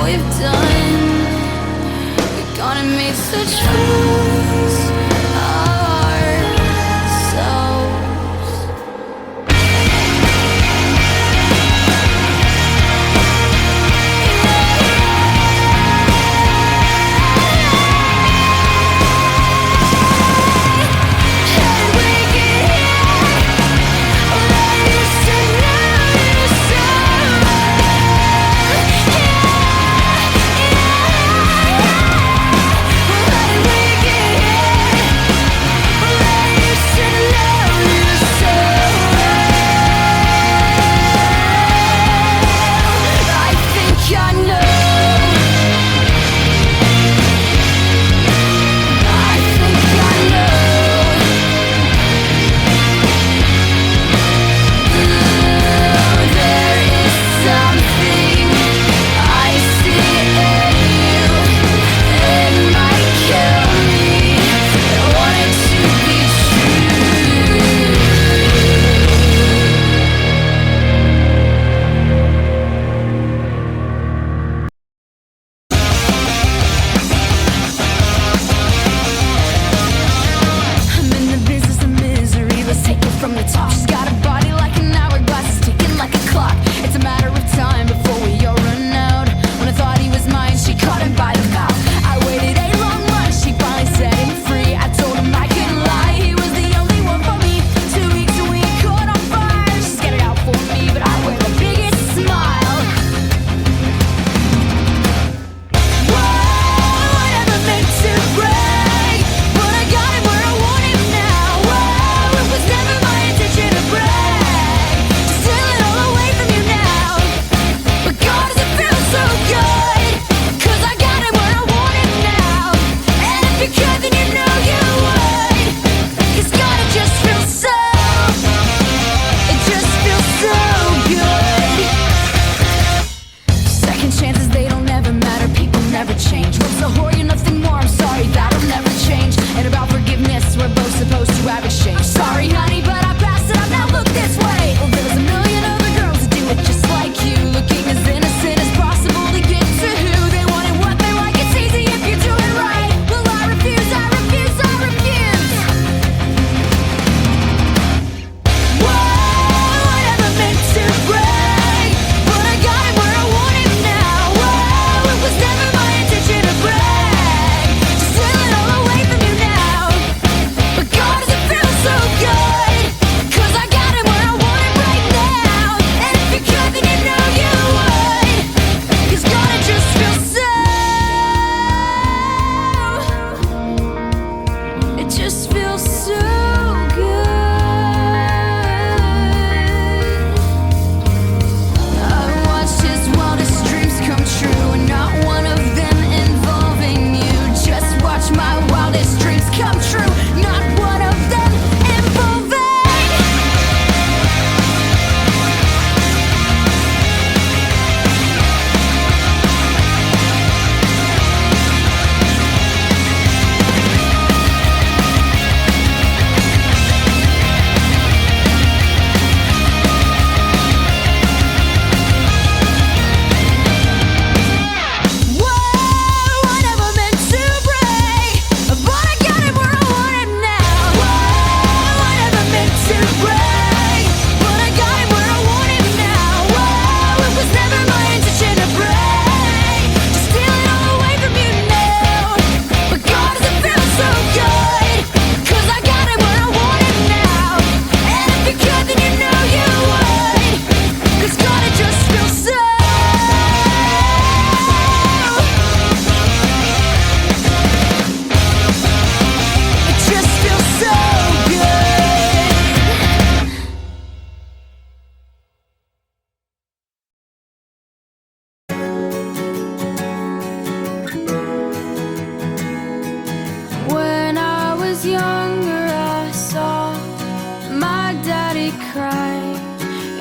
we've done. We're gonna make such fools of ourselves.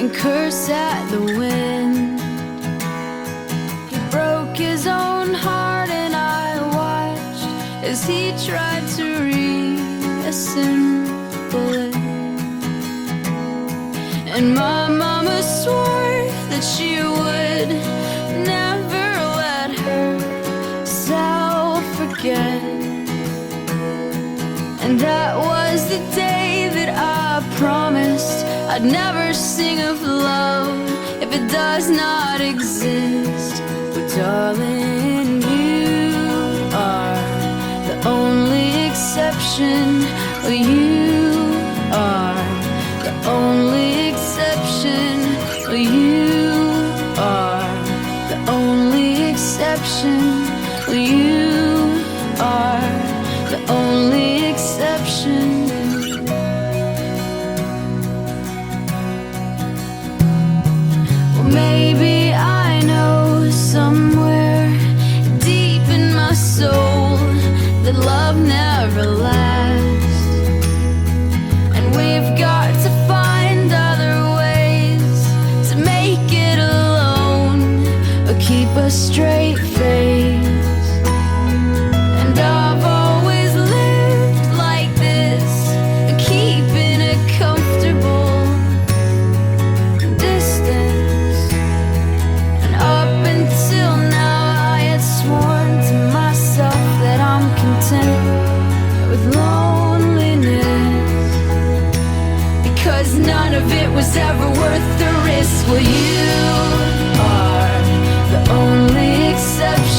and curse at the wind. He broke his own heart and I watched as he tried to reassemble it. And my mama swore that she would never let And that was the day that I promised I'd never sing of love if it does not exist. But darling, you are the only exception. Well, you are the only exception. Well, you are the only exception. Well, you are the only exception. Well, maybe I know somewhere deep in my soul that love never lasts, and we've got to find other ways to make it alone or keep a straight face. And I've always lived like this, keeping a comfortable distance. And up until now I had sworn to myself that I'm content with loneliness, because none of it was ever worth the risk. Well, you are the only exception.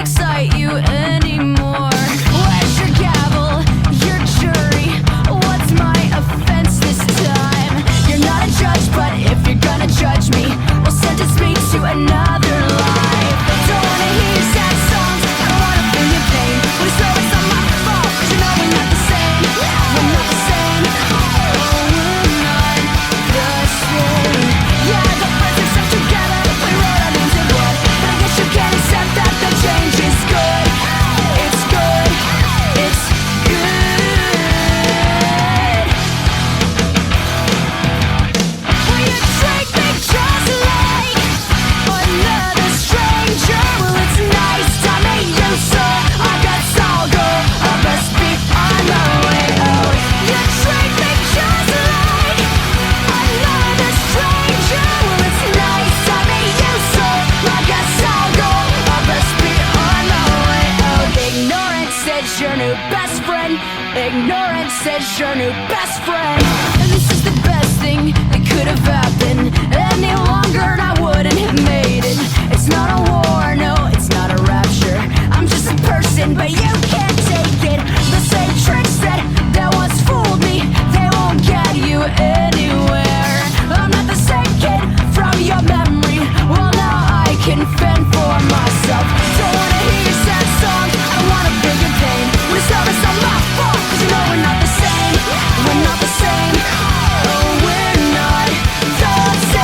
excite you anymore. Where's your gavel, your jury? What's my offense this time? You're not a judge, but if you're gonna judge me, well, sentence me to another life. Don't wanna hear your sad songs, I don't wanna feel your pain. When it's over, it's not my fault, 'cause you know we're not the same. We're not the same. Oh, we're not the same. Yeah, I got friends who stuck together, we wrote our names in blood. But I guess you can't accept that the change is good. It's good. It's good. Will you treat me just like another stranger? Well, it's nice to meet you, so I guess I'll go. I best be on my way out. You treat me just like another stranger. Well, it's nice to meet you, so I guess I'll go. I best be on my way out. Ignorance says your new best friend. Ignorance says your new best friend. And this is the best thing that could have happened. Any longer and I wouldn't have made it. It's not a war, no, it's not a rapture. I'm just a person, but you can't take it. The same tricks that once fooled me, they won't get you anywhere. I'm not the same kid from your memory. Well, now I can fend for myself. Don't wanna hear your sad song, I don't wanna feel your pain. When it's over, it's not my fault, 'cause you know we're not the same. We're not the same. Oh, we're not the same.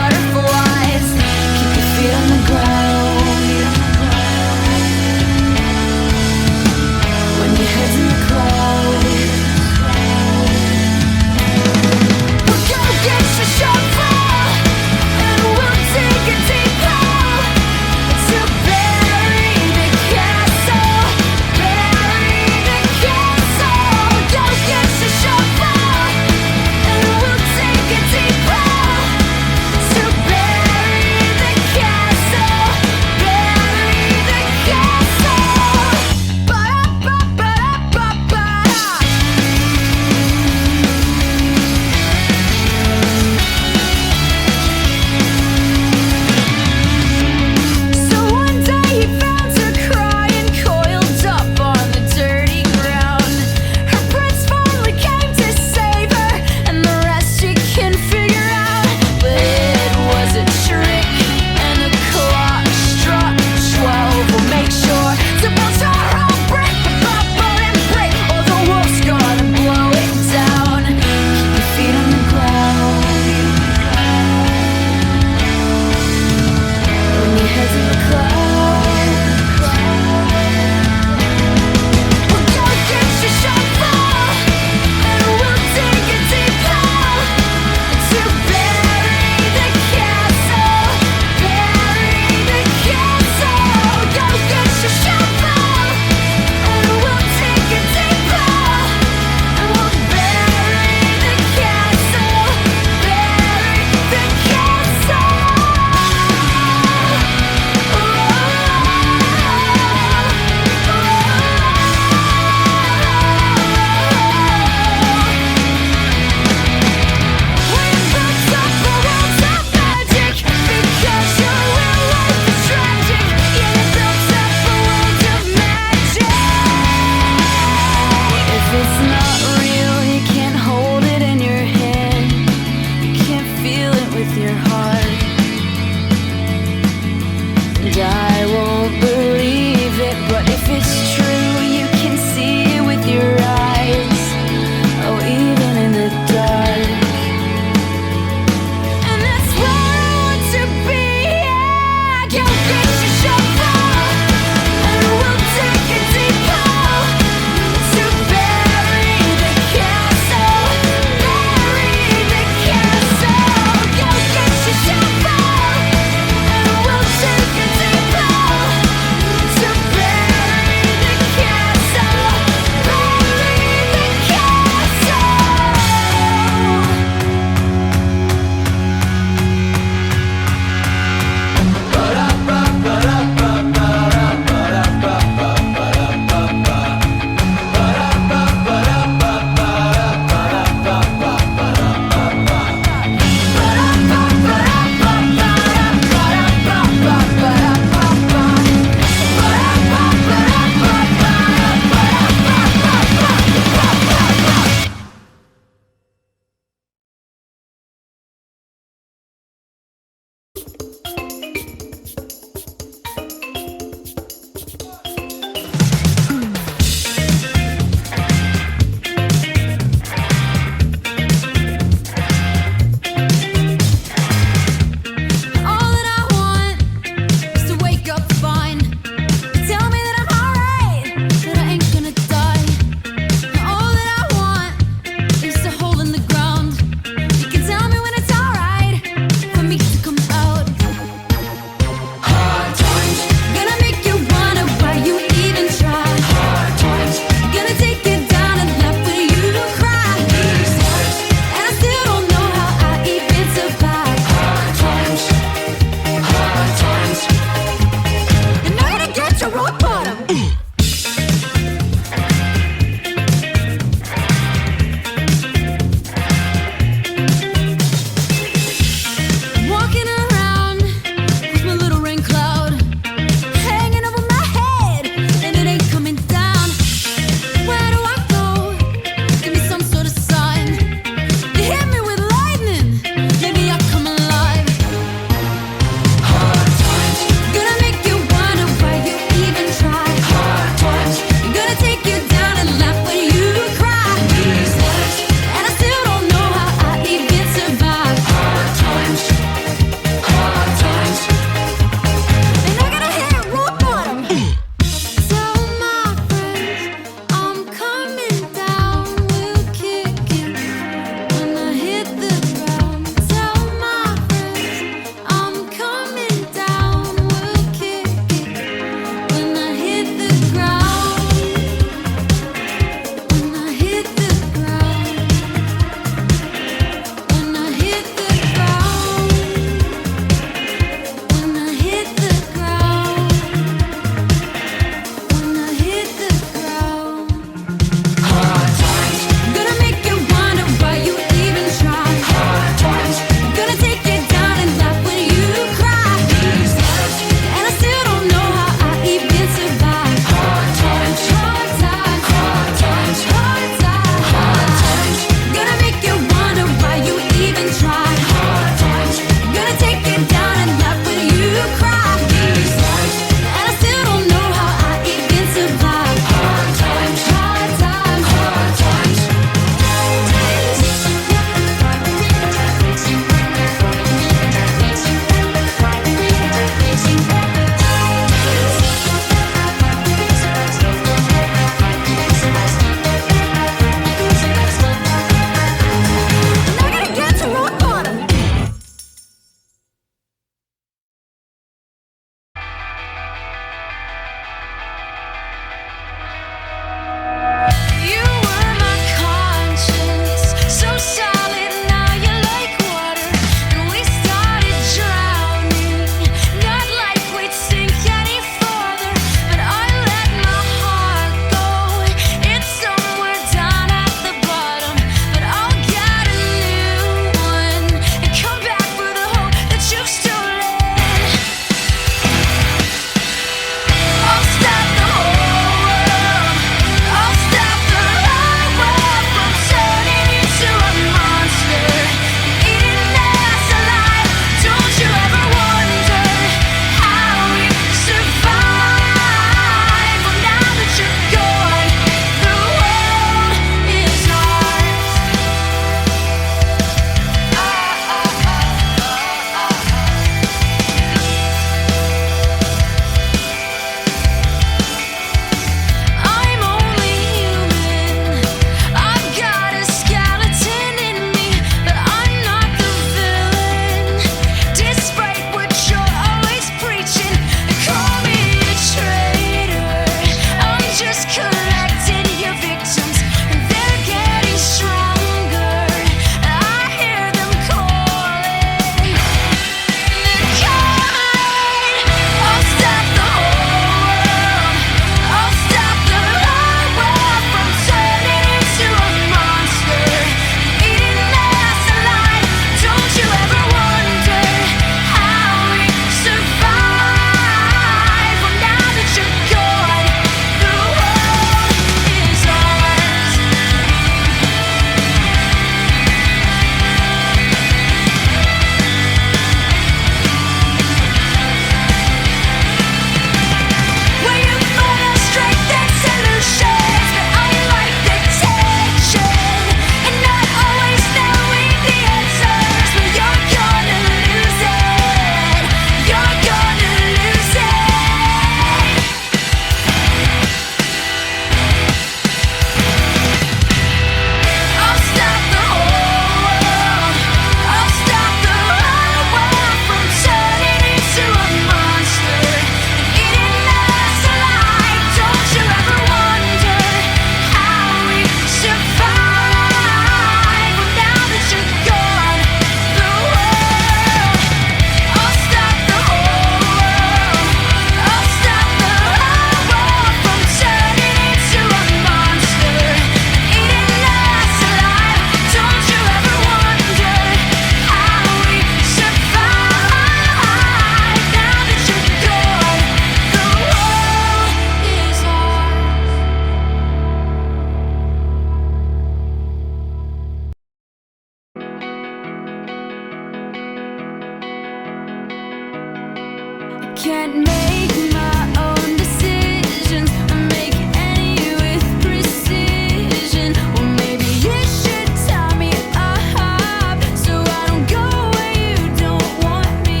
can't make my own decisions. I make any with precision. Or maybe you should tie me up so I don't go where you don't want me.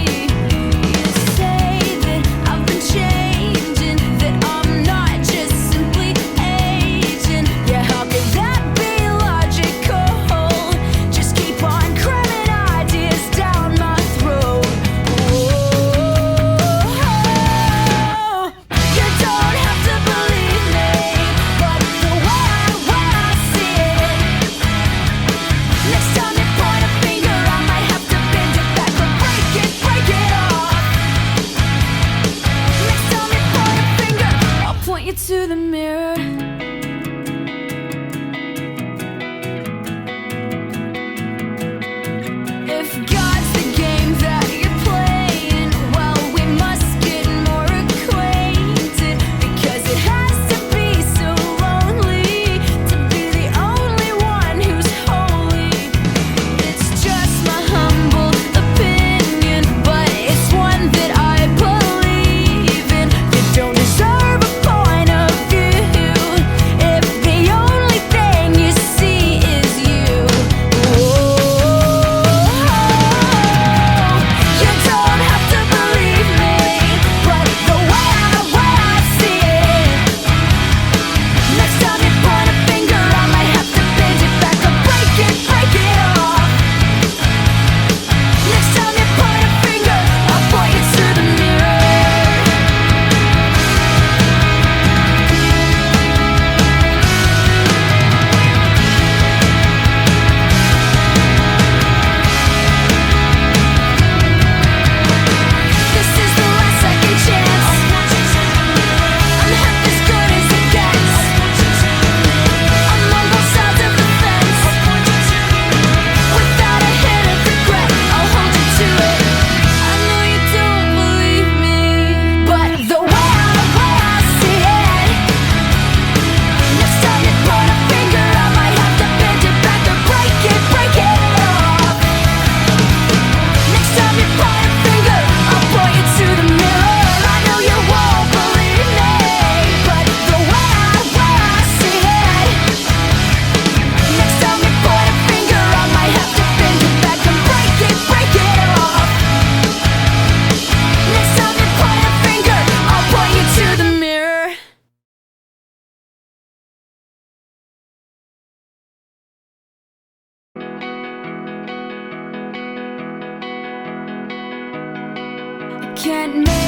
You say that I've been changing, that I'm not just simply aging. Yeah, how could that be logical? Just keep on cramming ideas down my throat. You don't have to believe me, but the way I see it. Next time you point a finger, I might have to bend it back or break it off. Next time you point a finger, I'll point you to the mirror. If God's the game that you're playing, well, we must get more acquainted, because it has to be so lonely to be the only one who's holy. It's just my humble opinion, but it's one that I believe in. You don't deserve a point of view if the only thing you see is you. You don't have to believe me, but the way I see it. Next time you point a finger, I might have to bend it back or break it off. Next time you point a finger, I'll point you to the mirror. This is the last second chance. I'm half as good as it gets. I'm on both sides of the fence. Without a hint of regret, I'll hold you to it. I know you don't believe me, but the way I see it. Next time you point a finger, I might have to bend it back or break it off. Next time you point a finger, I'll point you to the mirror. I know you won't believe me, but the way I see it. Next time you point a finger, I might have to bend it back and break it off. Next time you point a finger, I'll point you to the mirror. I can't make